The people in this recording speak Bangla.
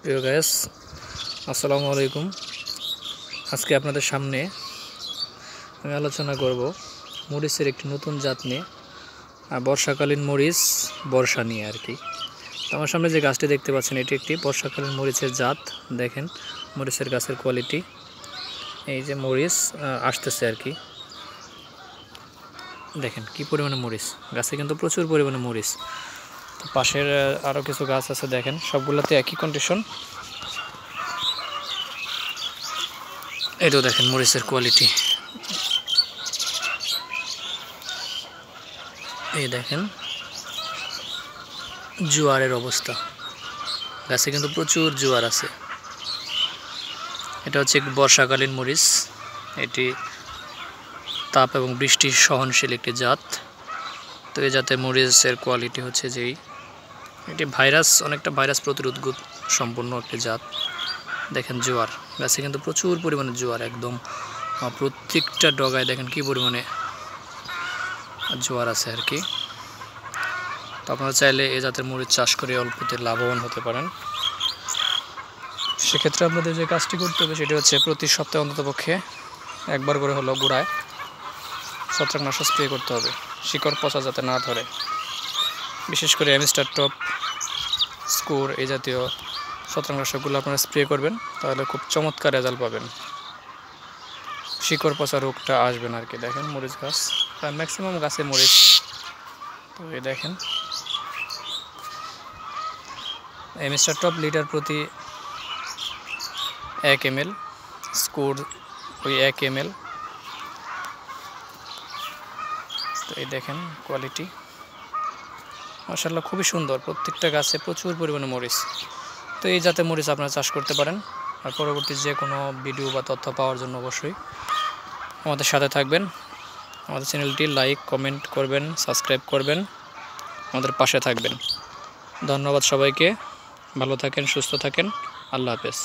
প্রিয় গাইস, আসসালামু আলাইকুম। আজকে আপনাদের সামনে আমি আলোচনা করব মরিচের একটি নতুন জাত নিয়ে, বর্ষাকালীন মরিচ বর্ষা নিয়ে আর কি। তো আমার সামনে যে গাছটি দেখতে পাচ্ছেন, এটি একটি বর্ষাকালীন মরিচের জাত। দেখেন মরিচের গাছের কোয়ালিটি। এই যে মরিচ আসতেছে আর কি, দেখেন কি পরিমাণে মরিচ গাছে, কিন্তু প্রচুর পরিমাণে মরিচ। তো পাশের আরও কিছু গাছ আছে, দেখেন সবগুলোতে একই কন্ডিশন। এটাও দেখেন মরিচের কোয়ালিটি। এই দেখেন জোয়ারের অবস্থা, গাছে কিন্তু প্রচুর জোয়ার আছে। এটা হচ্ছে বর্ষাকালীন মরিচ। এটি তাপ এবং বৃষ্টি সহনশীল একটি জাত। তো এই জাতের মরিচের কোয়ালিটি হচ্ছে যেই এটি অনেকটা ভাইরাস প্রতিরোধ সম্পন্ন একটি জাত। দেখেন জোয়ার, গাছে কিন্তু প্রচুর পরিমাণে জোয়ার, একদম প্রত্যেকটা ডগায় দেখেন কি পরিমাণে জোয়ার আছে আর কি। তো আপনারা চাইলে এই জাতের মরিচ চাষ করে অল্পতে লাভবান হতে পারেন। সেক্ষেত্রে আপনাদের যে কাজটি করতে হবে সেটি হচ্ছে প্রতি সপ্তাহে অন্ততপক্ষে একবার করে হলো গোড়ায় ছত্রাকনাশক স্প্রে করতে হবে, শিকড় পচা যাতে না ধরে। বিশেষ করে অ্যামিস্টার টপ, স্কোর এই জাতীয় ছত্রাকনাশকগুলো আপনারা স্প্রে করবেন, তাহলে খুব চমৎকার রেজাল্ট পাবেন। শিকড় পচা রোগটা আসবে না আর কি। দেখেন মরিচ গাছ, প্রায় ম্যাক্সিমাম গাছে মরিচ। তো এই দেখেন অ্যামিস্টার টপ লিটার প্রতি 1 ml, স্কোর ওই 1 ml। তো এই দেখেন কোয়ালিটি, মাশাআল্লাহ খুবই সুন্দর। প্রত্যেকটা গাছে প্রচুর পরিমাণে মরিচ। তো এই জাতের মরিচ আপনারা চাষ করতে পারেন। আর পরবর্তী যে কোনো ভিডিও বা তথ্য পাওয়ার জন্য অবশ্যই আমাদের সাথে থাকবেন। আমাদের চ্যানেলটি লাইক, কমেন্ট করবেন, সাবস্ক্রাইব করবেন, আমাদের পাশে থাকবেন। ধন্যবাদ সবাইকে। ভালো থাকেন, সুস্থ থাকেন। আল্লাহ হাফেজ।